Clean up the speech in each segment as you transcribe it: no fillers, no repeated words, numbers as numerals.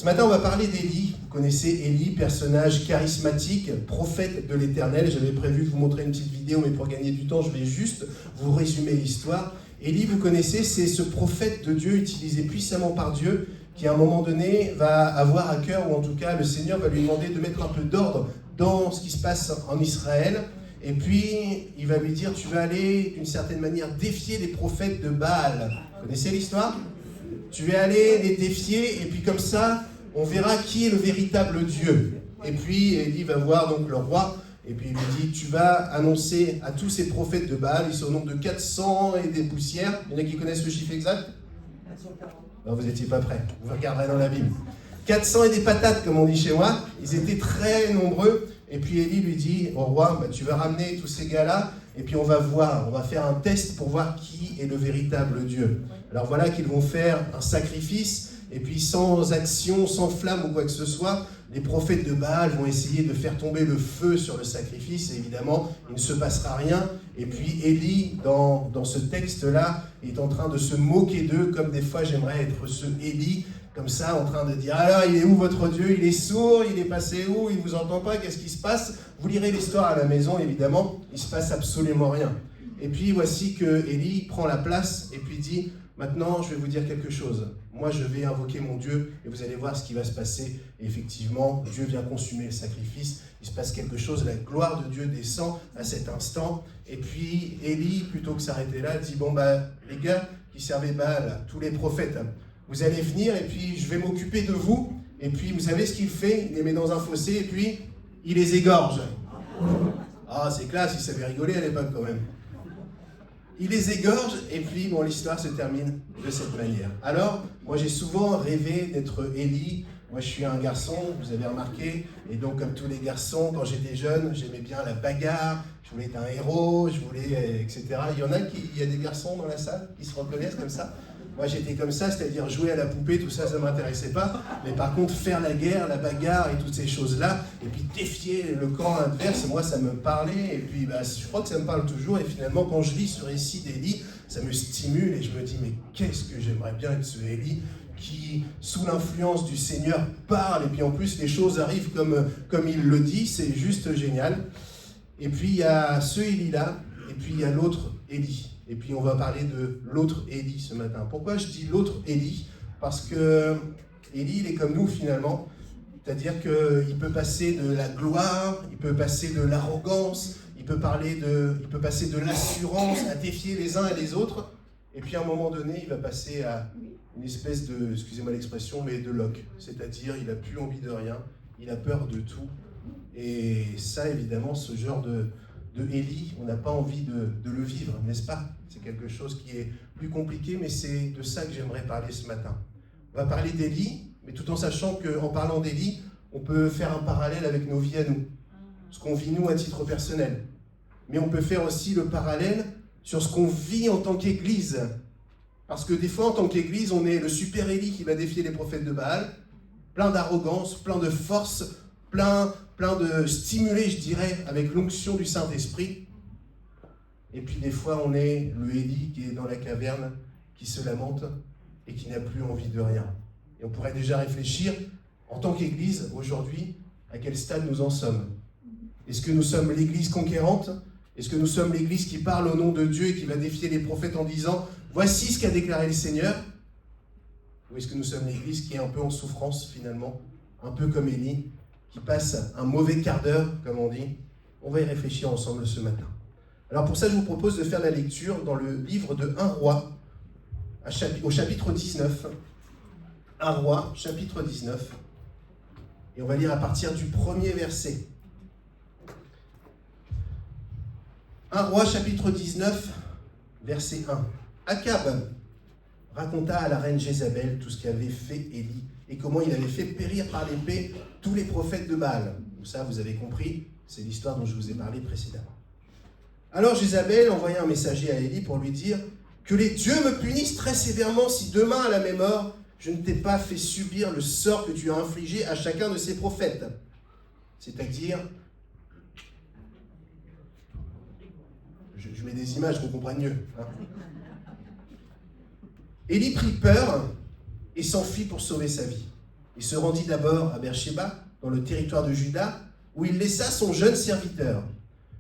matin, on va parler d'Élie. Vous connaissez Élie, personnage charismatique, prophète de l'Éternel. J'avais prévu de vous montrer une petite vidéo, mais pour gagner du temps, je vais juste vous résumer l'histoire. Élie, vous connaissez, c'est ce prophète de Dieu utilisé puissamment par Dieu, qui à un moment donné va avoir à cœur, ou en tout cas le Seigneur va lui demander de mettre un peu d'ordre dans ce qui se passe en Israël. Et puis, il va lui dire, tu vas aller, d'une certaine manière, défier les prophètes de Baal. Vous connaissez l'histoire ? Tu vas aller les défier, et puis comme ça, on verra qui est le véritable Dieu. Et puis, Élie va voir donc le roi, et puis il lui dit, tu vas annoncer à tous ces prophètes de Baal, ils sont au nombre de 400 et des poussières. Il y en a qui connaissent le chiffre exact ? Non, vous n'étiez pas prêts, vous regarderez dans la Bible. 400 et des patates, comme on dit chez moi, ils étaient très nombreux. Et puis Élie lui dit au roi, tu vas ramener tous ces gars-là, et puis on va voir, on va faire un test pour voir qui est le véritable Dieu. Alors voilà qu'ils vont faire un sacrifice, et puis sans action, sans flamme ou quoi que ce soit, les prophètes de Baal vont essayer de faire tomber le feu sur le sacrifice, et évidemment, il ne se passera rien. Et puis Élie, dans ce texte-là, est en train de se moquer d'eux, comme des fois j'aimerais être ce Élie, comme ça, en train de dire « Alors, il est où votre Dieu? Il est sourd? Il est passé où? Il ne vous entend pas? Qu'est-ce qui se passe ?» Vous lirez l'histoire à la maison, évidemment, il ne se passe absolument rien. Et puis, voici que Élie prend la place et puis dit « Maintenant, je vais vous dire quelque chose. Moi, je vais invoquer mon Dieu et vous allez voir ce qui va se passer. » Et effectivement, Dieu vient consumer le sacrifice. Il se passe quelque chose, la gloire de Dieu descend à cet instant. Et puis, Élie, plutôt que s'arrêter là, dit « Bon, les gars qui servaient Baal, tous les prophètes, vous allez venir et puis je vais m'occuper de vous. » Et puis vous savez ce qu'il fait? Il les met dans un fossé et puis il les égorge. Ah, c'est classe, il savait rigoler à l'époque quand même. Il les égorge et puis bon, l'histoire se termine de cette manière. Alors, moi j'ai souvent rêvé d'être Élie. Moi je suis un garçon, vous avez remarqué, et donc comme tous les garçons, quand j'étais jeune, j'aimais bien la bagarre, je voulais être un héros, je voulais, etc. Il y a des garçons dans la salle qui se reconnaissent comme ça? Moi, j'étais comme ça, c'est-à-dire jouer à la poupée, tout ça, ça ne m'intéressait pas. Mais par contre, faire la guerre, la bagarre et toutes ces choses-là, et puis défier le camp adverse, moi, ça me parlait. Et puis, je crois que ça me parle toujours. Et finalement, quand je lis ce récit d'Élie, ça me stimule et je me dis, mais qu'est-ce que j'aimerais bien être ce Élie qui, sous l'influence du Seigneur, parle. Et puis en plus, les choses arrivent comme il le dit. C'est juste génial. Et puis, il y a ce Élie-là, et puis il y a l'autre Élie. Et puis on va parler de l'autre Élie ce matin. Pourquoi je dis l'autre Élie? Parce que Élie, il est comme nous finalement. C'est-à-dire qu'il peut passer de la gloire, il peut passer de l'arrogance, il peut passer de l'assurance à défier les uns et les autres. Et puis à un moment donné, il va passer à une espèce de, excusez-moi l'expression, mais de loque. C'est-à-dire, il n'a plus envie de rien, il a peur de tout. Et ça, évidemment, ce genre de Élie, on n'a pas envie de le vivre, n'est-ce pas? C'est quelque chose qui est plus compliqué, mais c'est de ça que j'aimerais parler ce matin. On va parler d'Élie, mais tout en sachant qu'en parlant d'Élie, on peut faire un parallèle avec nos vies à nous, ce qu'on vit nous à titre personnel. Mais on peut faire aussi le parallèle sur ce qu'on vit en tant qu'Église. Parce que des fois, en tant qu'Église, on est le super Élie qui va défier les prophètes de Baal, plein d'arrogance, plein de force, plein de stimulé, je dirais, avec l'onction du Saint-Esprit. Et puis des fois, on est le Élie qui est dans la caverne, qui se lamente et qui n'a plus envie de rien. Et on pourrait déjà réfléchir, en tant qu'Église, aujourd'hui, à quel stade nous en sommes. Est-ce que nous sommes l'Église conquérante? Est-ce que nous sommes l'Église qui parle au nom de Dieu et qui va défier les prophètes en disant « Voici ce qu'a déclaré le Seigneur » Ou est-ce que nous sommes l'Église qui est un peu en souffrance, finalement, un peu comme Élie, qui passe un mauvais quart d'heure, comme on dit? On va y réfléchir ensemble ce matin. Alors pour ça, je vous propose de faire la lecture dans le livre de 1 Roi, au chapitre 19. 1 Roi, chapitre 19. Et on va lire à partir du premier verset. 1 Roi, chapitre 19, verset 1. Akab raconta à la reine Jézabel tout ce qu'avait fait Élie et comment il avait fait périr par l'épée tous les prophètes de Baal. Ça, vous avez compris, c'est l'histoire dont je vous ai parlé précédemment. Alors Jézabel envoya un messager à Élie pour lui dire « Que les dieux me punissent très sévèrement si demain, à la même heure, je ne t'ai pas fait subir le sort que tu as infligé à chacun de ces prophètes. » C'est-à-dire, je mets des images qu'on comprenne mieux. Élie prit peur et s'enfuit pour sauver sa vie. Il se rendit d'abord à Beersheba, dans le territoire de Juda, où il laissa son jeune serviteur.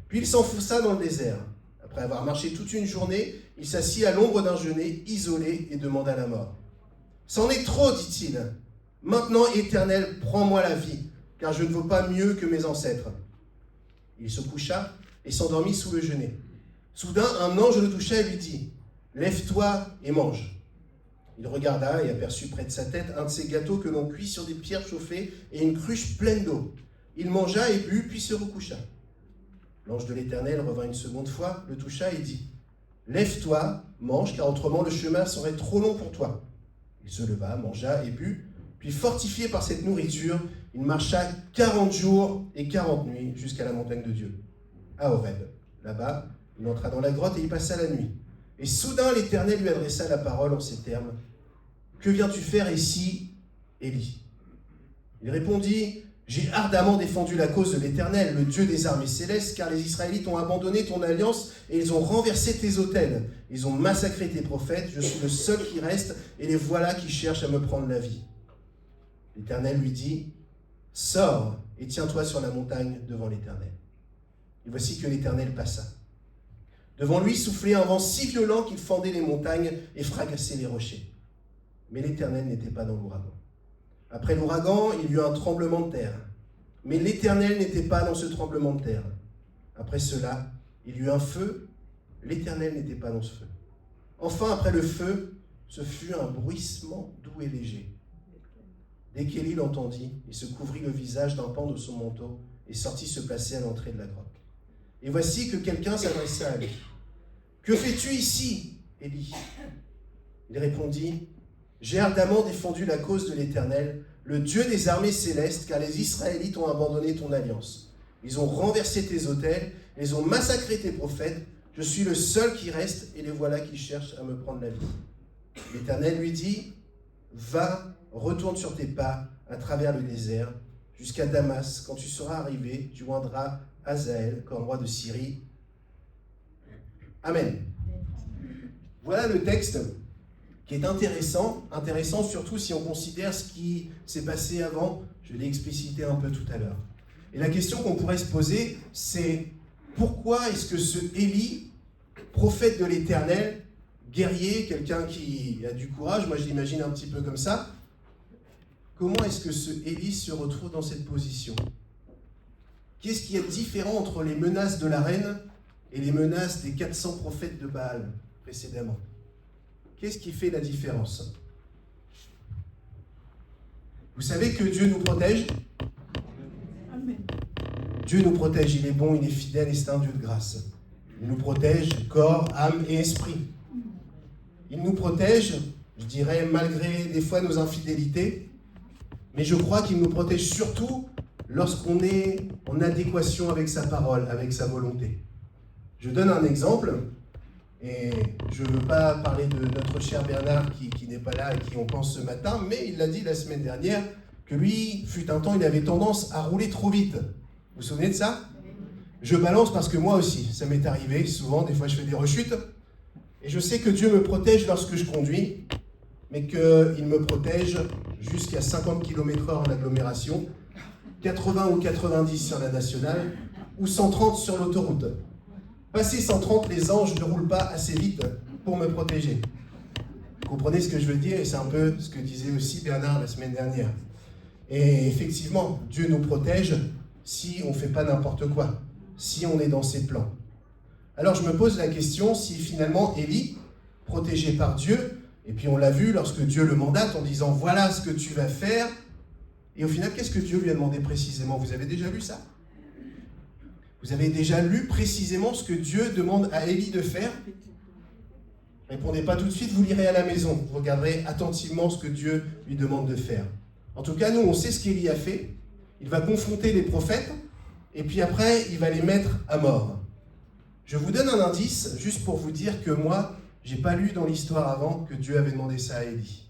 Puis il s'enfonça dans le désert. Après avoir marché toute une journée, il s'assit à l'ombre d'un genêt, isolé, et demanda la mort. « C'en est trop, dit-il. Maintenant, Éternel, prends-moi la vie, car je ne vaux pas mieux que mes ancêtres. » Il se coucha et s'endormit sous le genêt. Soudain, un ange le toucha et lui dit « Lève-toi et mange. » Il regarda et aperçut près de sa tête un de ces gâteaux que l'on cuit sur des pierres chauffées et une cruche pleine d'eau. Il mangea et but, puis se recoucha. L'ange de l'Éternel revint une seconde fois, le toucha et dit « Lève-toi, mange, car autrement le chemin serait trop long pour toi. » Il se leva, mangea et but, puis fortifié par cette nourriture, il marcha 40 jours et 40 nuits jusqu'à la montagne de Dieu, à Horeb. Là-bas, il entra dans la grotte et y passa la nuit. Et soudain, l'Éternel lui adressa la parole en ces termes. « Que viens-tu faire ici, Élie ?» Il répondit, « J'ai ardemment défendu la cause de l'Éternel, le Dieu des armées célestes, car les Israélites ont abandonné ton alliance et ils ont renversé tes autels. Ils ont massacré tes prophètes, je suis le seul qui reste, et les voilà qui cherchent à me prendre la vie. » L'Éternel lui dit, « Sors et tiens-toi sur la montagne devant l'Éternel. » Et voici que l'Éternel passa. Devant lui soufflait un vent si violent qu'il fendait les montagnes et fragassait les rochers. Mais l'Éternel n'était pas dans l'ouragan. Après l'ouragan, il y eut un tremblement de terre. Mais l'Éternel n'était pas dans ce tremblement de terre. Après cela, il y eut un feu. L'Éternel n'était pas dans ce feu. Enfin, après le feu, ce fut un bruissement doux et léger. Dès qu'Élie l'entendit, il se couvrit le visage d'un pan de son manteau et sortit se placer à l'entrée de la grotte. Et voici que quelqu'un s'adressa à lui. « Que fais-tu ici, Élie ?» Il répondit, « J'ai ardemment défendu la cause de l'Éternel, le Dieu des armées célestes, car les Israélites ont abandonné ton alliance. Ils ont renversé tes autels, ils ont massacré tes prophètes. Je suis le seul qui reste, et les voilà qui cherchent à me prendre la vie. » L'Éternel lui dit, « Va, retourne sur tes pas à travers le désert, jusqu'à Damas. Quand tu seras arrivé, tu joindras Hazaël comme roi de Syrie. » Amen. Voilà le texte qui est intéressant surtout si on considère ce qui s'est passé avant. Je l'ai explicité un peu tout à l'heure. Et la question qu'on pourrait se poser, c'est pourquoi est-ce que ce Élie, prophète de l'Éternel, guerrier, quelqu'un qui a du courage, moi je l'imagine un petit peu comme ça, comment est-ce que ce Élie se retrouve dans cette position ? Qu'est-ce qui est différent entre les menaces de la reine et les menaces des 400 prophètes de Baal précédemment ? Qu'est-ce qui fait la différence ? Vous savez que Dieu nous protège ? Amen. Dieu nous protège, il est bon, il est fidèle et c'est un Dieu de grâce. Il nous protège corps, âme et esprit. Il nous protège, je dirais, malgré des fois nos infidélités, mais je crois qu'il nous protège surtout lorsqu'on est en adéquation avec sa parole, avec sa volonté. Je donne un exemple, et je ne veux pas parler de notre cher Bernard qui n'est pas là et qui on pense ce matin, mais il l'a dit la semaine dernière, que lui, fut un temps, il avait tendance à rouler trop vite. Vous vous souvenez de ça ? Je balance parce que moi aussi, ça m'est arrivé souvent, des fois je fais des rechutes, et je sais que Dieu me protège lorsque je conduis, mais qu'il me protège jusqu'à 50 km/h en agglomération, 80 ou 90 sur la nationale, ou 130 sur l'autoroute. Passé 130, les anges ne roulent pas assez vite pour me protéger. Vous comprenez ce que je veux dire ? Et c'est un peu ce que disait aussi Bernard la semaine dernière. Et effectivement, Dieu nous protège si on ne fait pas n'importe quoi, si on est dans ses plans. Alors je me pose la question si finalement Élie, protégé par Dieu, et puis on l'a vu lorsque Dieu le mandate en disant « Voilà ce que tu vas faire », et au final, qu'est-ce que Dieu lui a demandé précisément ? Vous avez déjà lu ça ? Vous avez déjà lu précisément ce que Dieu demande à Élie de faire ? Répondez pas tout de suite, vous lirez à la maison. Vous regarderez attentivement ce que Dieu lui demande de faire. En tout cas, nous, on sait ce qu'Élie a fait. Il va confronter les prophètes, et puis après, il va les mettre à mort. Je vous donne un indice, juste pour vous dire que moi, je n'ai pas lu dans l'histoire avant que Dieu avait demandé ça à Élie.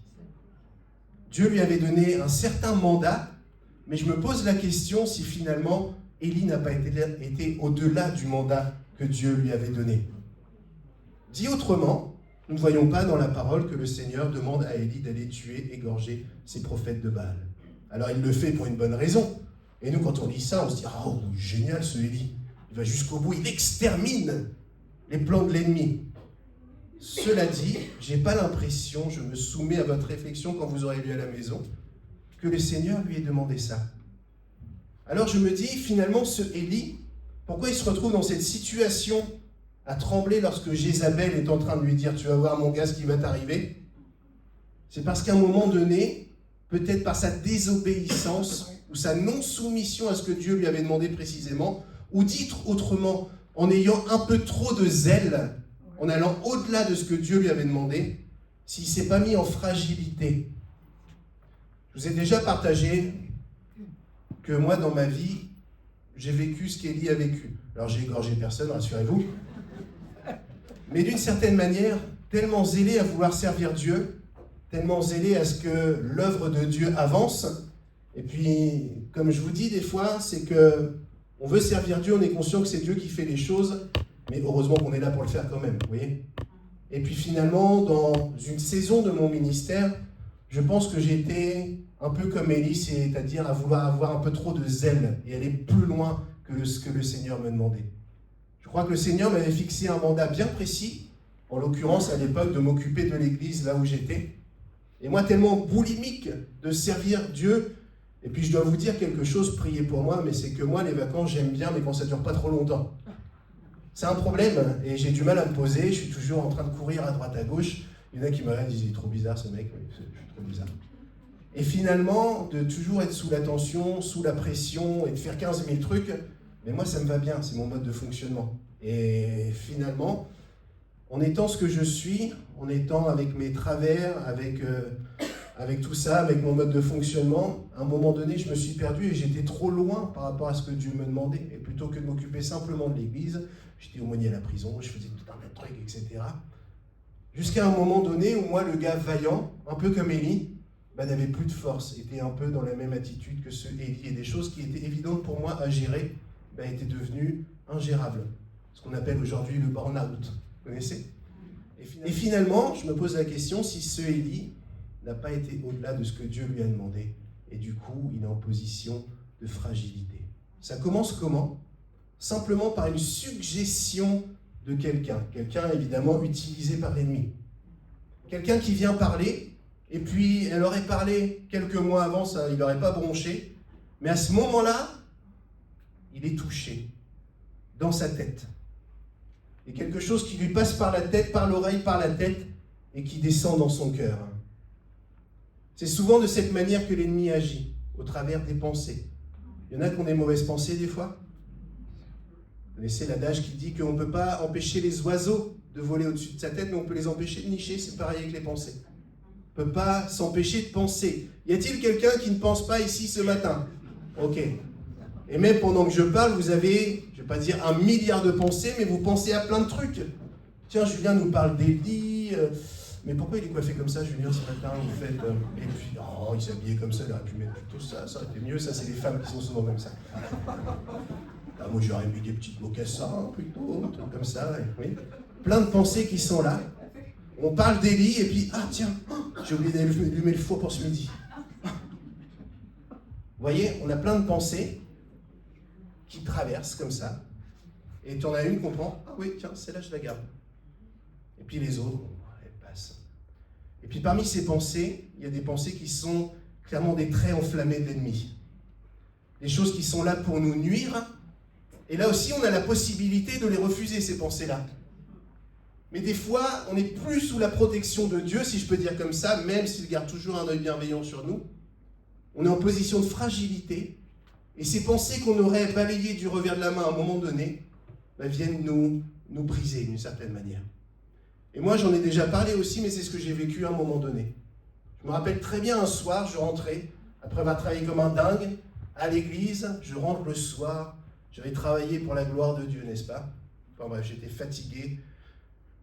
Dieu lui avait donné un certain mandat, mais je me pose la question si finalement Élie n'a pas été au-delà du mandat que Dieu lui avait donné. Dit autrement, nous ne voyons pas dans la parole que le Seigneur demande à Élie d'aller tuer, égorger ses prophètes de Baal. Alors il le fait pour une bonne raison. Et nous, quand on lit ça, on se dit « Oh, génial ce Élie. Il va jusqu'au bout, il extermine les plans de l'ennemi. » Cela dit, je n'ai pas l'impression, je me soumets à votre réflexion quand vous aurez lu à la maison, que le Seigneur lui ait demandé ça. Alors je me dis, finalement, ce Élie, pourquoi il se retrouve dans cette situation à trembler lorsque Jézabel est en train de lui dire « Tu vas voir mon gars ce qui va t'arriver ?» C'est parce qu'à un moment donné, peut-être par sa désobéissance ou sa non-soumission à ce que Dieu lui avait demandé précisément, ou dit autrement, en ayant un peu trop de zèle, en allant au-delà de ce que Dieu lui avait demandé, s'il ne s'est pas mis en fragilité. Je vous ai déjà partagé que moi, dans ma vie, j'ai vécu ce qu'Élie a vécu. Alors, j'ai égorgé personne, rassurez-vous. Mais d'une certaine manière, tellement zélé à vouloir servir Dieu, tellement zélé à ce que l'œuvre de Dieu avance. Et puis, comme je vous dis des fois, c'est que on veut servir Dieu, on est conscient que c'est Dieu qui fait les choses, mais heureusement qu'on est là pour le faire quand même, vous voyez. Et puis finalement, dans une saison de mon ministère, je pense que j'étais un peu comme Élie, c'est-à-dire à vouloir avoir un peu trop de zèle et aller plus loin que ce que le Seigneur me demandait. Je crois que le Seigneur m'avait fixé un mandat bien précis, en l'occurrence à l'époque de m'occuper de l'église là où j'étais. Et moi, tellement boulimique de servir Dieu, et puis je dois vous dire quelque chose, priez pour moi, mais c'est que moi, les vacances, j'aime bien, mais quand ça ne dure pas trop longtemps. C'est un problème, et j'ai du mal à me poser, je suis toujours en train de courir à droite à gauche. Il y en a qui me regardent, disent, il est trop bizarre ce mec, je suis trop bizarre. Et finalement, de toujours être sous la tension, sous la pression, et de faire 15 000 trucs, mais moi ça me va bien, c'est mon mode de fonctionnement. Et finalement, en étant ce que je suis, en étant avec mes travers, avec tout ça, avec mon mode de fonctionnement, à un moment donné, je me suis perdu et j'étais trop loin par rapport à ce que Dieu me demandait. Et plutôt que de m'occuper simplement de l'église, j'étais aumônier à la prison, je faisais tout un tas de trucs, etc. Jusqu'à un moment donné où moi, le gars vaillant, un peu comme Élie, n'avait plus de force, était un peu dans la même attitude que ce Élie. Et des choses qui étaient évidentes pour moi à gérer étaient devenues ingérables. Ce qu'on appelle aujourd'hui le burn-out. Vous connaissez ? Et finalement, je me pose la question si ce Élie n'a pas été au-delà de ce que Dieu lui a demandé. Et du coup, il est en position de fragilité. Ça commence comment ? Simplement par une suggestion de quelqu'un. Quelqu'un, évidemment, utilisé par l'ennemi. Quelqu'un qui vient parler, et puis elle aurait parlé quelques mois avant, ça, il n'aurait pas bronché. Mais à ce moment-là, il est touché dans sa tête. Et quelque chose qui lui passe par la tête, par l'oreille, par la tête, et qui descend dans son cœur. C'est souvent de cette manière que l'ennemi agit, au travers des pensées. Il y en a qui ont des mauvaises pensées des fois. Vous connaissez l'adage qui dit qu'on ne peut pas empêcher les oiseaux de voler au-dessus de sa tête, mais on peut les empêcher de nicher, c'est pareil avec les pensées. On ne peut pas s'empêcher de penser. Y a-t-il quelqu'un qui ne pense pas ici ce matin ? Ok. Et même pendant que je parle, vous avez, je ne vais pas dire 1 milliard de pensées, mais vous pensez à plein de trucs. Tiens, Julien nous parle d'Élie. Mais pourquoi il est coiffé comme ça, Julien, ce matin, vous faites... Et puis, oh, il s'habillait comme ça, il aurait pu mettre plutôt ça, ça aurait été mieux. Ça, c'est les femmes qui sont souvent comme ça. Ah, moi, j'aurais mis des petites mocassins, plutôt, un truc comme ça. Oui. Plein de pensées qui sont là. On parle d'Élie, et puis, ah tiens, j'ai oublié d'allumer le four pour ce midi. Vous voyez, on a plein de pensées qui traversent comme ça. Et tu en as une qu'on prend, ah oui, tiens, celle-là, je la garde. Et puis les autres, elles passent. Et puis parmi ces pensées, il y a des pensées qui sont clairement des traits enflammés de l'ennemi. Des choses qui sont là pour nous nuire. Et là aussi, on a la possibilité de les refuser, ces pensées-là. Mais des fois, on n'est plus sous la protection de Dieu, si je peux dire comme ça, même s'il garde toujours un œil bienveillant sur nous. On est en position de fragilité. Et ces pensées qu'on aurait balayées du revers de la main à un moment donné, viennent nous briser d'une certaine manière. Et moi, j'en ai déjà parlé aussi, mais c'est ce que j'ai vécu à un moment donné. Je me rappelle très bien un soir, je rentrais, après avoir travaillé comme un dingue, à l'église, je rentre le soir, j'avais travaillé pour la gloire de Dieu, n'est-ce pas ? Enfin bref, j'étais fatigué,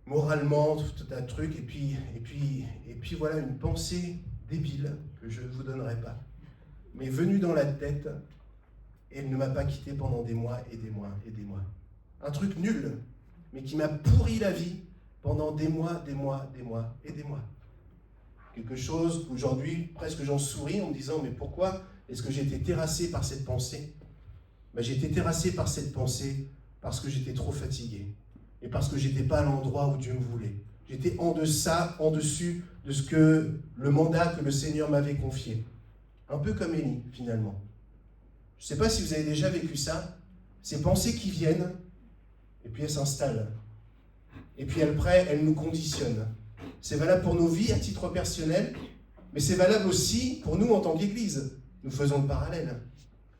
moralement, tout un truc, et puis voilà, une pensée débile, que je ne vous donnerai pas, m'est venue dans la tête, et elle ne m'a pas quitté pendant des mois et des mois et des mois. Un truc nul, mais qui m'a pourri la vie pendant des mois et des mois. Quelque chose qu'aujourd'hui, presque j'en souris en me disant, mais pourquoi Est-ce que j'ai été terrassé par cette pensée? J'ai été terrassé par cette pensée parce que j'étais trop fatigué et parce que j'étais pas à l'endroit où Dieu me voulait. J'étais en deçà, en dessus de ce que le mandat que le Seigneur m'avait confié. Un peu comme Élie, finalement. Je ne sais pas si vous avez déjà vécu ça. Ces pensées qui viennent, et puis elles s'installent. Et puis après, elles nous conditionnent. C'est valable pour nos vies à titre personnel, mais c'est valable aussi pour nous en tant qu'Église. Nous faisons le parallèle.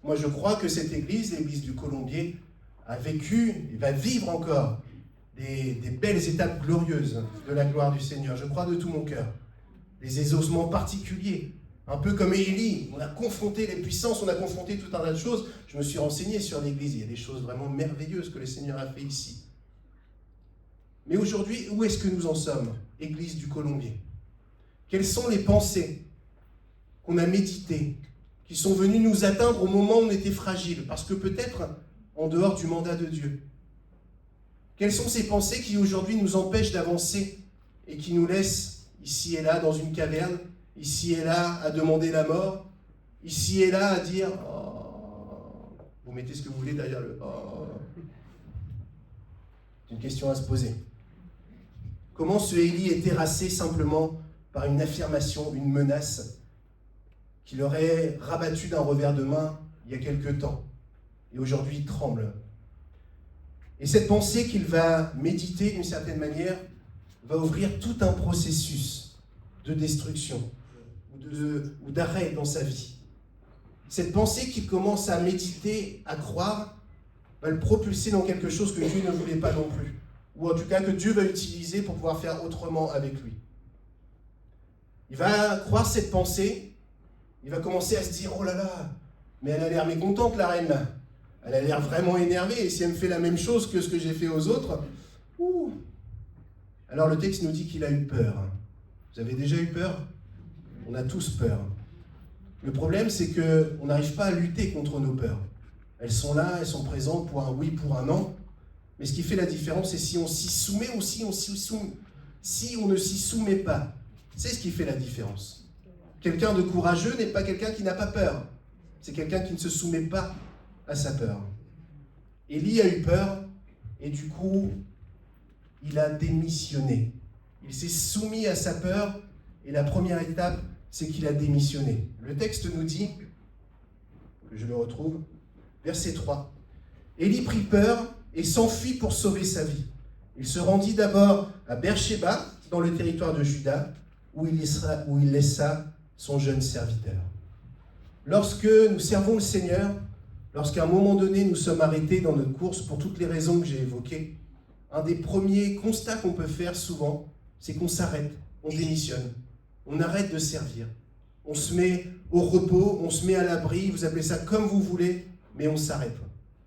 Moi, je crois que cette Église, l'Église du Colombier, a vécu et va vivre encore des belles étapes glorieuses de la gloire du Seigneur. Je crois de tout mon cœur. Des exaucements particuliers. Un peu comme Élie, on a confronté les puissances, on a confronté tout un tas de choses. Je me suis renseigné sur l'Église. Il y a des choses vraiment merveilleuses que le Seigneur a fait ici. Mais aujourd'hui, où est-ce que nous en sommes, Église du Colombier? Quelles sont les pensées qu'on a méditées, qui sont venues nous atteindre au moment où on était fragile, parce que peut-être en dehors du mandat de Dieu? Quelles sont ces pensées qui aujourd'hui nous empêchent d'avancer et qui nous laissent ici et là dans une caverne, ici et là à demander la mort, ici et là à dire oh, vous mettez ce que vous voulez derrière le oh. C'est une question à se poser. Comment ce Élie est terrassé simplement par une affirmation, une menace qui l'aurait rabattu d'un revers de main il y a quelque temps et aujourd'hui il tremble. Et cette pensée qu'il va méditer d'une certaine manière va ouvrir tout un processus de destruction ou d'arrêt dans sa vie. Cette pensée qu'il commence à méditer, à croire, va le propulser dans quelque chose que Dieu ne voulait pas non plus, ou en tout cas que Dieu va utiliser pour pouvoir faire autrement avec lui. Il va croire cette pensée, il va commencer à se dire « Oh là là, mais elle a l'air mécontente la reine là, elle a l'air vraiment énervée, et si elle me fait la même chose que ce que j'ai fait aux autres, ouh !» Alors le texte nous dit qu'il a eu peur. Vous avez déjà eu peur? On a tous peur. Le problème, c'est qu'on n'arrive pas à lutter contre nos peurs. Elles sont là, elles sont présentes pour un oui, pour un non. Mais ce qui fait la différence, c'est si on s'y soumet ou si on ne s'y soumet pas. C'est ce qui fait la différence. Quelqu'un de courageux n'est pas quelqu'un qui n'a pas peur. C'est quelqu'un qui ne se soumet pas à sa peur. Élie a eu peur et du coup, il a démissionné. Il s'est soumis à sa peur et la première étape, c'est qu'il a démissionné. Le texte nous dit, que je le retrouve, verset 3. Élie prit peur et s'enfuit pour sauver sa vie. Il se rendit d'abord à Beersheba, dans le territoire de Juda, où il laissa son jeune serviteur. Lorsque nous servons le Seigneur, lorsqu'à un moment donné nous sommes arrêtés dans notre course pour toutes les raisons que j'ai évoquées, un des premiers constats qu'on peut faire souvent, c'est qu'on s'arrête, on démissionne, on arrête de servir. On se met au repos, on se met à l'abri, vous appelez ça comme vous voulez, mais on s'arrête.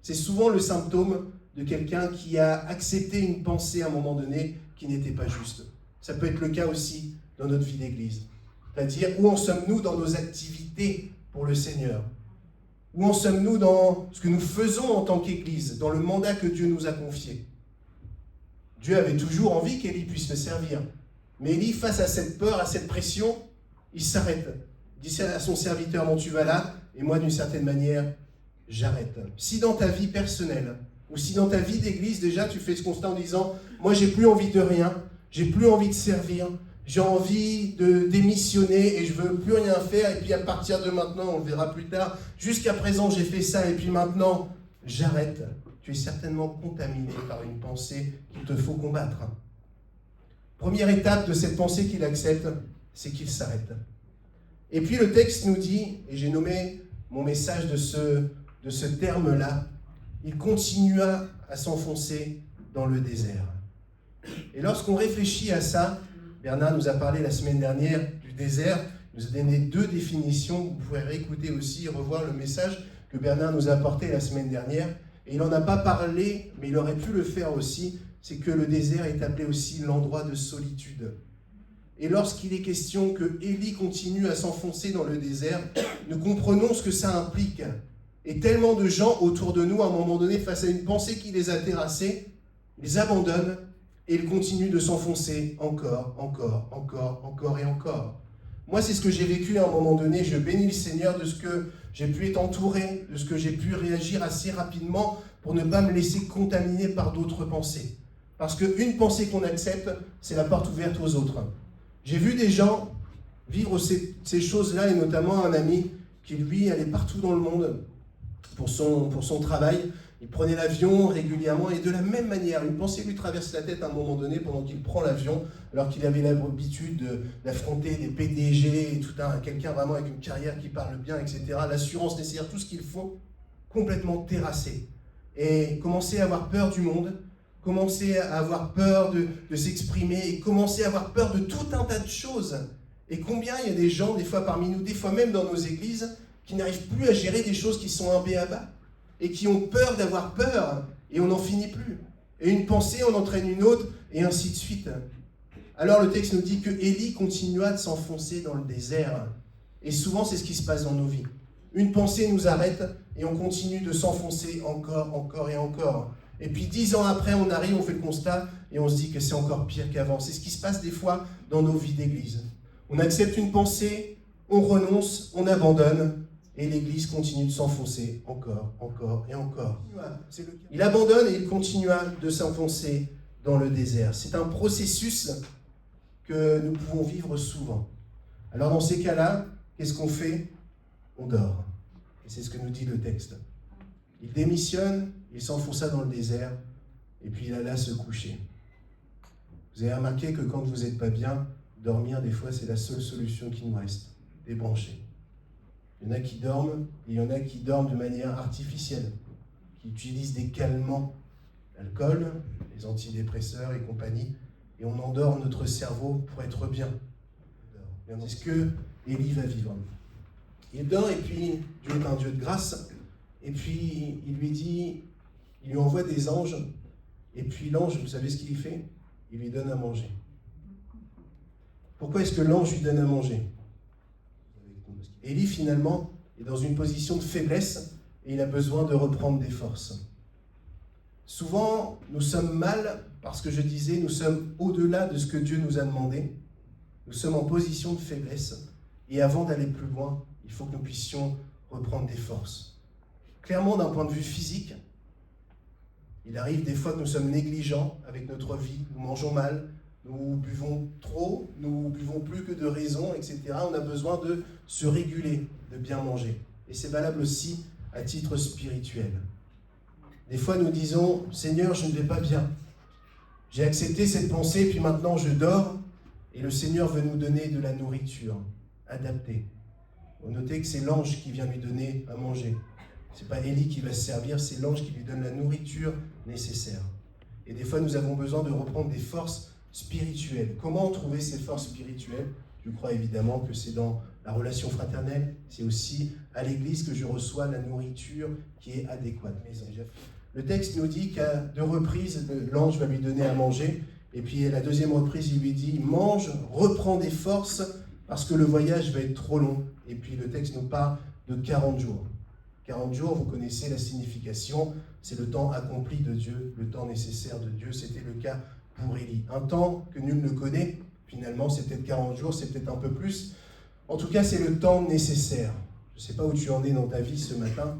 C'est souvent le symptôme de quelqu'un qui a accepté une pensée à un moment donné qui n'était pas juste. Ça peut être le cas aussi dans notre vie d'église. C'est-à-dire, où en sommes-nous dans nos activités pour le Seigneur? Où en sommes-nous dans ce que nous faisons en tant qu'Église, dans le mandat que Dieu nous a confié? Dieu avait toujours envie qu'Élie puisse le servir. Mais Élie, face à cette peur, à cette pression, il s'arrête. Il dit à son serviteur, bon, tu vas là, et moi, d'une certaine manière, j'arrête. Si dans ta vie personnelle, ou si dans ta vie d'église, déjà, tu fais ce constat en disant, moi, j'ai plus envie de rien, j'ai plus envie de servir, j'ai envie de démissionner et je veux plus rien faire, et puis à partir de maintenant, on le verra plus tard, jusqu'à présent, j'ai fait ça, et puis maintenant, j'arrête. Tu es certainement contaminé par une pensée qu'il te faut combattre. Première étape de cette pensée qu'il accepte, c'est qu'il s'arrête. Et puis le texte nous dit, et j'ai nommé mon message de ce terme-là, il continua à s'enfoncer dans le désert. Et lorsqu'on réfléchit à ça, Bernard nous a parlé la semaine dernière du désert, il nous a donné 2 définitions, vous pouvez réécouter aussi, revoir le message que Bernard nous a apporté la semaine dernière, et il n'en a pas parlé, mais il aurait pu le faire aussi, c'est que le désert est appelé aussi l'endroit de solitude. Et lorsqu'il est question que Élie continue à s'enfoncer dans le désert, nous comprenons ce que ça implique. Et tellement de gens autour de nous, à un moment donné, face à une pensée qui les a terrassés, ils abandonnent et ils continuent de s'enfoncer encore et encore. Moi, c'est ce que j'ai vécu à un moment donné. Je bénis le Seigneur de ce que j'ai pu être entouré, de ce que j'ai pu réagir assez rapidement pour ne pas me laisser contaminer par d'autres pensées. Parce qu'une pensée qu'on accepte, c'est la porte ouverte aux autres. J'ai vu des gens vivre ces choses-là, et notamment un ami qui, lui, allait partout dans le monde pour son travail. Il prenait l'avion régulièrement, et de la même manière, une pensée lui traverse la tête à un moment donné pendant qu'il prend l'avion, alors qu'il avait l'habitude d'affronter des PDG et quelqu'un vraiment avec une carrière qui parle bien, etc. L'assurance nécessaire, tout ce qu'il faut, complètement terrassé. Et commencer à avoir peur du monde, commencer à avoir peur de s'exprimer, et commencer à avoir peur de tout un tas de choses. Et combien il y a des gens, des fois parmi nous, des fois même dans nos églises, qui n'arrivent plus à gérer des choses qui sont un b.a.-ba, et qui ont peur d'avoir peur, et on n'en finit plus. Et une pensée, on entraîne une autre, et ainsi de suite. Alors le texte nous dit que Élie continua de s'enfoncer dans le désert. Et souvent, c'est ce qui se passe dans nos vies. Une pensée nous arrête, et on continue de s'enfoncer encore et encore. Et puis 10 ans après, on arrive, on fait le constat, et on se dit que c'est encore pire qu'avant. C'est ce qui se passe des fois dans nos vies d'église. On accepte une pensée, on renonce, on abandonne, et l'Église continue de s'enfoncer encore et encore. Il abandonne et il continua de s'enfoncer dans le désert. C'est un processus que nous pouvons vivre souvent. Alors dans ces cas-là, qu'est-ce qu'on fait? On dort. Et c'est ce que nous dit le texte. Il démissionne, il s'enfonça dans le désert, et puis il alla se coucher. Vous avez remarqué que quand vous n'êtes pas bien, dormir, des fois, c'est la seule solution qui nous reste. Débrancher. Il y en a qui dorment, et il y en a qui dorment de manière artificielle, qui utilisent des calmants, l'alcool, les antidépresseurs et compagnie, et on endort notre cerveau pour être bien. C'est ce que Élie va vivre. Il dort, et puis Dieu est un Dieu de grâce, et puis il lui envoie des anges, et puis l'ange, vous savez ce qu'il fait? Il lui donne à manger. Pourquoi est-ce que l'ange lui donne à manger? Élie, finalement, est dans une position de faiblesse et il a besoin de reprendre des forces. Souvent, nous sommes mal parce que je disais, nous sommes au-delà de ce que Dieu nous a demandé. Nous sommes en position de faiblesse et avant d'aller plus loin, il faut que nous puissions reprendre des forces. Clairement, d'un point de vue physique, il arrive des fois que nous sommes négligents avec notre vie, nous mangeons mal, nous buvons trop, nous buvons plus que de raison, etc. On a besoin de se réguler, de bien manger. Et c'est valable aussi à titre spirituel. Des fois, nous disons, « Seigneur, je ne vais pas bien. J'ai accepté cette pensée, puis maintenant je dors. » Et le Seigneur veut nous donner de la nourriture adaptée. Vous notez que c'est l'ange qui vient lui donner à manger. Ce n'est pas Élie qui va se servir, c'est l'ange qui lui donne la nourriture nécessaire. Et des fois, nous avons besoin de reprendre des forces spirituelles. Comment trouver ces forces spirituelles? Je crois évidemment que c'est dans la relation fraternelle, c'est aussi à l'église que je reçois la nourriture qui est adéquate. Le texte nous dit qu'à 2 reprises, l'ange va lui donner à manger, et puis à la 2e reprise, il lui dit « Mange, reprends des forces, parce que le voyage va être trop long. » Et puis le texte nous parle de 40 jours. 40 jours, vous connaissez la signification, c'est le temps accompli de Dieu, le temps nécessaire de Dieu. C'était le cas pour Élie. Un temps que nul ne connaît, finalement c'est peut-être 40 jours, c'est peut-être un peu plus. En tout cas, c'est le temps nécessaire. Je ne sais pas où tu en es dans ta vie ce matin,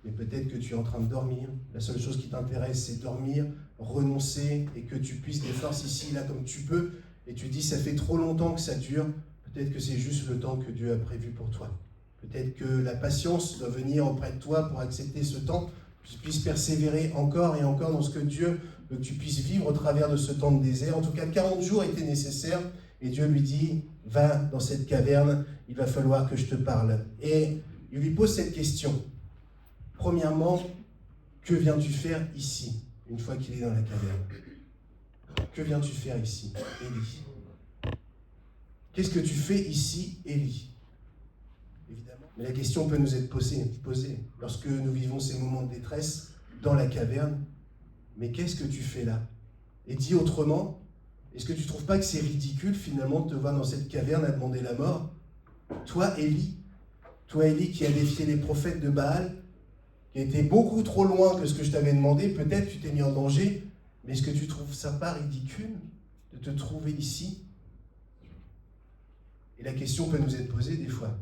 mais peut-être que tu es en train de dormir. La seule chose qui t'intéresse, c'est dormir, renoncer, et que tu puisses des forces ici, là, comme tu peux. Et tu dis, ça fait trop longtemps que ça dure. Peut-être que c'est juste le temps que Dieu a prévu pour toi. Peut-être que la patience doit venir auprès de toi pour accepter ce temps, que tu puisses persévérer encore et encore dans ce que Dieu veut que tu puisses vivre au travers de ce temps de désert. En tout cas, 40 jours étaient nécessaires, et Dieu lui dit, va dans cette caverne, il va falloir que je te parle. Et il lui pose cette question. Premièrement, que viens-tu faire ici, une fois qu'il est dans la caverne? Que viens-tu faire ici, Élie? Qu'est-ce que tu fais ici, Élie? Évidemment. Mais la question peut nous être posée lorsque nous vivons ces moments de détresse dans la caverne. Mais qu'est-ce que tu fais là? Et dit autrement, est-ce que tu ne trouves pas que c'est ridicule finalement de te voir dans cette caverne à demander la mort? Toi, Élie qui a défié les prophètes de Baal, qui a été beaucoup trop loin que ce que je t'avais demandé, peut-être tu t'es mis en danger, mais est-ce que tu trouves ça pas ridicule de te trouver ici? Et la question peut nous être posée des fois.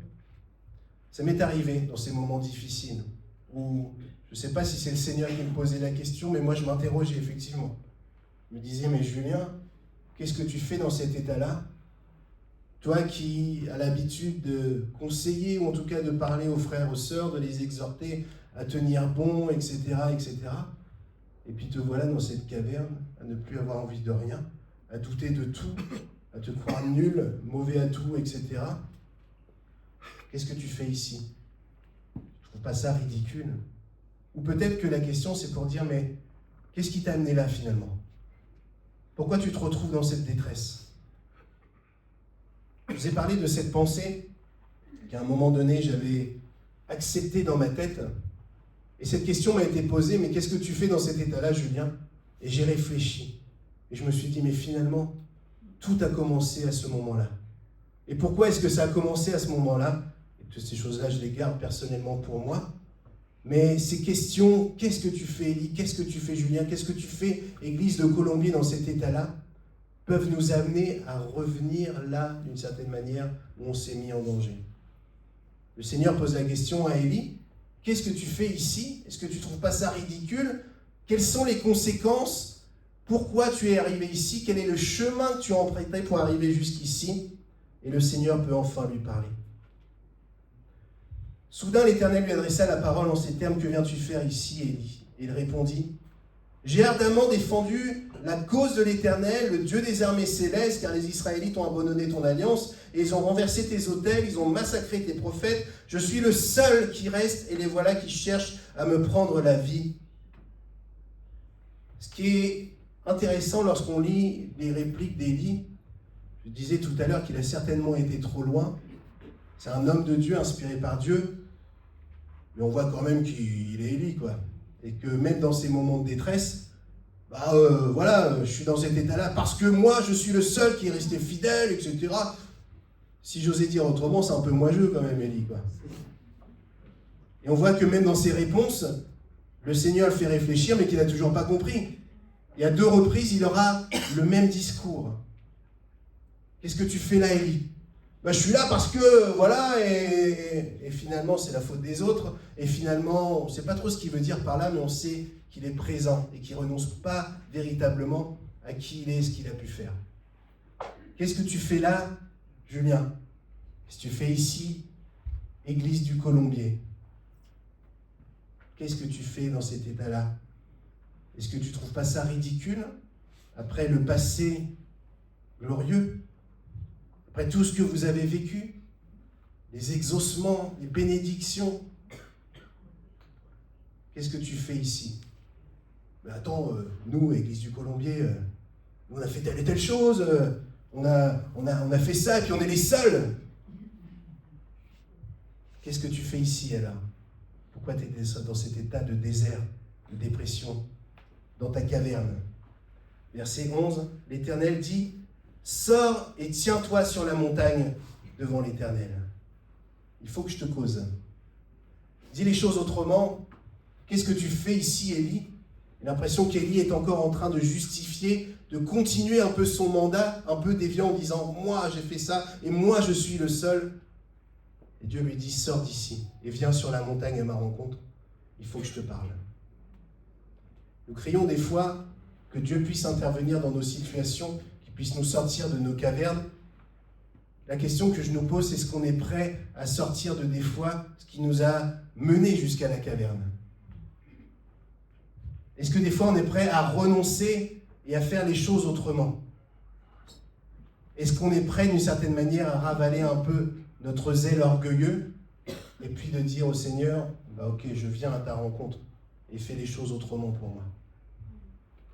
Ça m'est arrivé dans ces moments difficiles où je ne sais pas si c'est le Seigneur qui me posait la question, mais moi je m'interrogeais effectivement. Je me disais, mais Julien, qu'est-ce que tu fais dans cet état-là? Toi qui as l'habitude de conseiller, ou en tout cas de parler aux frères, aux sœurs, de les exhorter à tenir bon, etc., etc. Et puis te voilà dans cette caverne, à ne plus avoir envie de rien, à douter de tout, à te croire nul, mauvais à tout, etc. Qu'est-ce que tu fais ici? Tu ne trouves pas ça ridicule? Ou peut-être que la question c'est pour dire, mais qu'est-ce qui t'a amené là finalement? Pourquoi tu te retrouves dans cette détresse? Je vous ai parlé de cette pensée qu'à un moment donné j'avais acceptée dans ma tête. Et cette question m'a été posée, mais qu'est-ce que tu fais dans cet état-là, Julien? Et j'ai réfléchi. Et je me suis dit, mais finalement, tout a commencé à ce moment-là. Et pourquoi est-ce que ça a commencé à ce moment-là? Et toutes ces choses-là, je les garde personnellement pour moi. Mais ces questions, qu'est-ce que tu fais, Élie? Qu'est-ce que tu fais, Julien? Qu'est-ce que tu fais, Église de Colombier, dans cet état-là? Peuvent nous amener à revenir là, d'une certaine manière, où on s'est mis en danger. Le Seigneur pose la question à Élie, qu'est-ce que tu fais ici? Est-ce que tu ne trouves pas ça ridicule? Quelles sont les conséquences? Pourquoi tu es arrivé ici? Quel est le chemin que tu as emprunté pour arriver jusqu'ici? Et le Seigneur peut enfin lui parler. Soudain, l'Éternel lui adressa la parole en ces termes, que viens-tu faire ici, Élie? Et il répondit, j'ai ardemment défendu la cause de l'Éternel, le Dieu des armées célestes, car les Israélites ont abandonné ton alliance, et ils ont renversé tes autels, ils ont massacré tes prophètes. Je suis le seul qui reste, et les voilà qui cherchent à me prendre la vie. Ce qui est intéressant lorsqu'on lit les répliques d'Élie, je disais tout à l'heure qu'il a certainement été trop loin. C'est un homme de Dieu, inspiré par Dieu, mais on voit quand même qu'il est Élie, quoi. Et que même dans ces moments de détresse, voilà, je suis dans cet état-là parce que moi, je suis le seul qui est resté fidèle, etc. Si j'osais dire autrement, c'est un peu moi-je quand même, Élie, quoi. Et on voit que même dans ses réponses, le Seigneur le fait réfléchir, mais qu'il n'a toujours pas compris. Et à 2 reprises, il aura le même discours. Qu'est-ce que tu fais là, Élie? Je suis là parce que, voilà, et finalement, c'est la faute des autres. Et finalement, on ne sait pas trop ce qu'il veut dire par là, mais on sait qu'il est présent et qu'il ne renonce pas véritablement à qui il est et ce qu'il a pu faire. Qu'est-ce que tu fais là, Julien? Qu'est-ce que tu fais ici, Église du Colombier? Qu'est-ce que tu fais dans cet état-là? Est-ce que tu ne trouves pas ça ridicule, après le passé glorieux? Après tout ce que vous avez vécu, les exaucements, les bénédictions, qu'est-ce que tu fais ici? Mais attends, nous, Église du Colombier, on a fait telle et telle chose, on a fait ça, et puis on est les seuls. Qu'est-ce que tu fais ici alors? Pourquoi tu es dans cet état de désert, de dépression, dans ta caverne? Verset 11, l'Éternel dit, sors et tiens-toi sur la montagne devant l'Éternel. Il faut que je te cause. Dis les choses autrement. Qu'est-ce que tu fais ici, Élie? J'ai l'impression qu'Élie est encore en train de justifier, de continuer un peu son mandat, un peu déviant en disant « Moi, j'ai fait ça et moi, je suis le seul. » Et Dieu lui dit « Sors d'ici et viens sur la montagne à ma rencontre. Il faut que je te parle. » Nous crions des fois que Dieu puisse intervenir dans nos situations, puisse nous sortir de nos cavernes. La question que je nous pose, c'est est-ce qu'on est prêt à sortir de des fois ce qui nous a menés jusqu'à la caverne? Est-ce que des fois on est prêt à renoncer et à faire les choses autrement? Est-ce qu'on est prêt d'une certaine manière à ravaler un peu notre zèle orgueilleux et puis de dire au Seigneur, ok, je viens à ta rencontre et fais les choses autrement pour moi?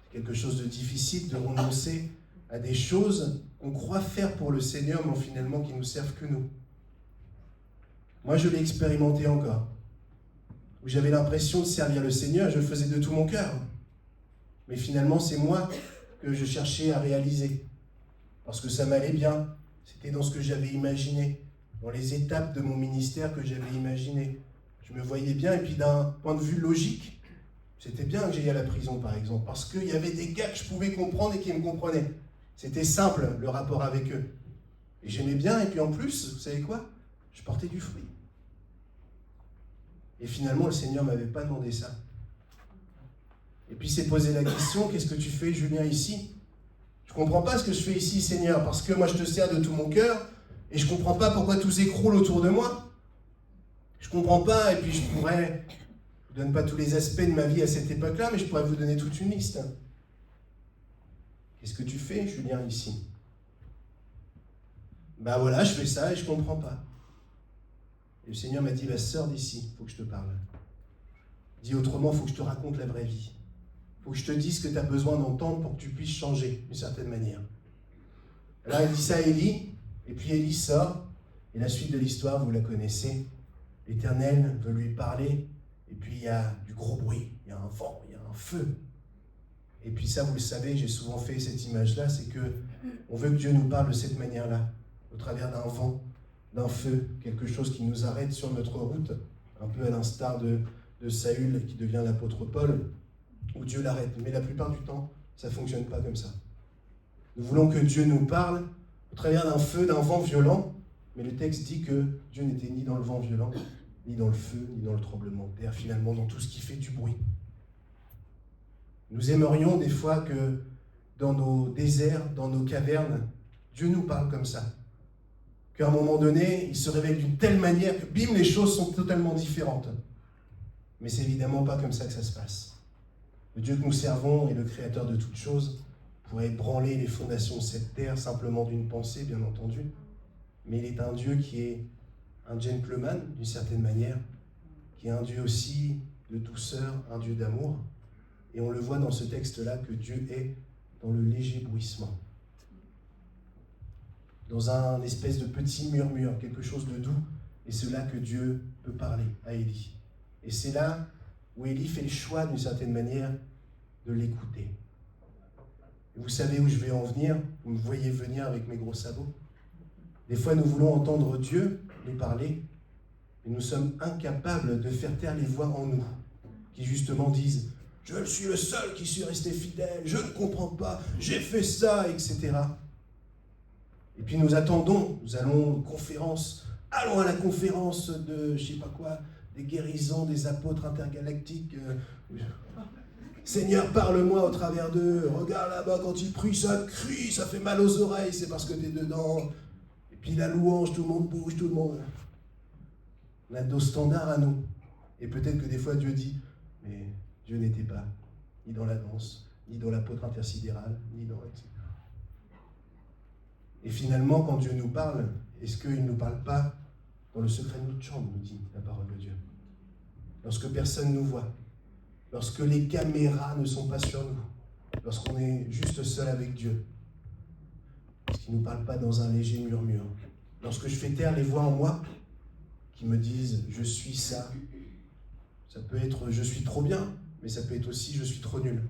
C'est quelque chose de difficile de renoncer à des choses qu'on croit faire pour le Seigneur, mais finalement qui ne nous servent que nous. Moi, je l'ai expérimenté encore, où j'avais l'impression de servir le Seigneur, je le faisais de tout mon cœur. Mais finalement, c'est moi que je cherchais à réaliser, parce que ça m'allait bien, c'était dans ce que j'avais imaginé, dans les étapes de mon ministère que j'avais imaginé. Je me voyais bien, et puis d'un point de vue logique, c'était bien que j'aille à la prison, par exemple, parce qu'il y avait des gars que je pouvais comprendre et qui me comprenaient. C'était simple, le rapport avec eux. Et j'aimais bien, et puis en plus, vous savez quoi? Je portais du fruit. Et finalement, le Seigneur ne m'avait pas demandé ça. Et puis il s'est posé la question, qu'est-ce que tu fais, Julien, ici? Je ne comprends pas ce que je fais ici, Seigneur, parce que moi je te sers de tout mon cœur, et je ne comprends pas pourquoi tout s'écroule autour de moi. Je ne comprends pas, et puis je pourrais, je ne vous donne pas tous les aspects de ma vie à cette époque-là, mais je pourrais vous donner toute une liste. Qu'est-ce que tu fais, Julien, ici? Ben voilà, je fais ça et je ne comprends pas. Et le Seigneur m'a dit, sors d'ici, il faut que je te parle. Dit autrement, il faut que je te raconte la vraie vie. Il faut que je te dise ce que tu as besoin d'entendre pour que tu puisses changer d'une certaine manière. Alors il dit ça à Élie, et puis Élie sort, et la suite de l'histoire, vous la connaissez. L'Éternel veut lui parler, et puis il y a du gros bruit, il y a un vent, il y a un feu. Et puis ça, vous le savez, j'ai souvent fait cette image-là, c'est que on veut que Dieu nous parle de cette manière-là, au travers d'un vent, d'un feu, quelque chose qui nous arrête sur notre route, un peu à l'instar de Saül qui devient l'apôtre Paul, où Dieu l'arrête. Mais la plupart du temps, ça ne fonctionne pas comme ça. Nous voulons que Dieu nous parle au travers d'un feu, d'un vent violent, mais le texte dit que Dieu n'était ni dans le vent violent, ni dans le feu, ni dans le tremblement de terre, finalement dans tout ce qui fait du bruit. Nous aimerions des fois que dans nos déserts, dans nos cavernes, Dieu nous parle comme ça. Qu'à un moment donné, il se révèle d'une telle manière que bim, les choses sont totalement différentes. Mais c'est évidemment pas comme ça que ça se passe. Le Dieu que nous servons est le créateur de toutes choses, pourrait ébranler les fondations de cette terre simplement d'une pensée, bien entendu. Mais il est un Dieu qui est un gentleman, d'une certaine manière, qui est un Dieu aussi de douceur, un Dieu d'amour. Et on le voit dans ce texte-là que Dieu est dans le léger bruissement. Dans un espèce de petit murmure, quelque chose de doux. Et c'est là que Dieu peut parler à Élie. Et c'est là où Élie fait le choix, d'une certaine manière, de l'écouter. Et vous savez où je vais en venir? Vous me voyez venir avec mes gros sabots. Des fois, nous voulons entendre Dieu nous parler, mais nous sommes incapables de faire taire les voix en nous, qui justement disent « Je suis le seul qui suis resté fidèle, je ne comprends pas, j'ai fait ça, etc. » Et puis nous attendons, nous allons aux conférences, allons à la conférence de, je sais pas quoi, des guérisons, des apôtres intergalactiques. Seigneur, parle-moi au travers d'eux. Regarde là-bas, quand ils prient, ça crie, ça fait mal aux oreilles, c'est parce que tu es dedans. Et puis la louange, tout le monde bouge, tout le monde... On a nos standards à nous. Et peut-être que des fois Dieu dit, mais Dieu n'était pas ni dans la danse, ni dans l'apôtre intersidéral, ni dans... etc. Et finalement, quand Dieu nous parle, est-ce qu'il ne nous parle pas dans le secret de notre chambre, nous dit la parole de Dieu? Lorsque personne ne nous voit, lorsque les caméras ne sont pas sur nous, lorsqu'on est juste seul avec Dieu, est-ce qu'il ne nous parle pas dans un léger murmure? Lorsque je fais taire les voix en moi, qui me disent « je suis ça », ça peut être « je suis trop bien », mais ça peut être aussi « je suis trop nul ».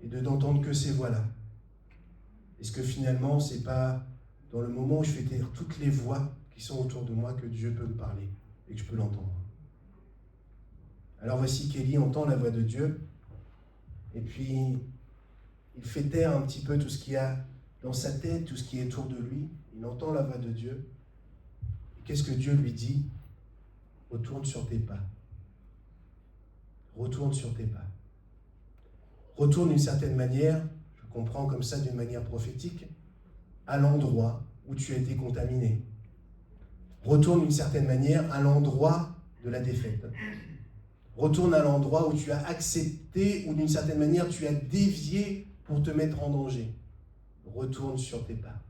Et de n'entendre que ces voix-là. Est-ce que finalement, ce n'est pas dans le moment où je fais taire toutes les voix qui sont autour de moi que Dieu peut me parler et que je peux l'entendre? Alors voici qu'Élie entend la voix de Dieu, et puis il fait taire un petit peu tout ce qu'il y a dans sa tête, tout ce qui est autour de lui. Il entend la voix de Dieu. Et qu'est-ce que Dieu lui dit? Retourne sur tes pas. Retourne sur tes pas. Retourne d'une certaine manière, je comprends comme ça d'une manière prophétique, à l'endroit où tu as été contaminé. Retourne d'une certaine manière à l'endroit de la défaite. Retourne à l'endroit où tu as accepté, ou d'une certaine manière tu as dévié pour te mettre en danger. Retourne sur tes pas.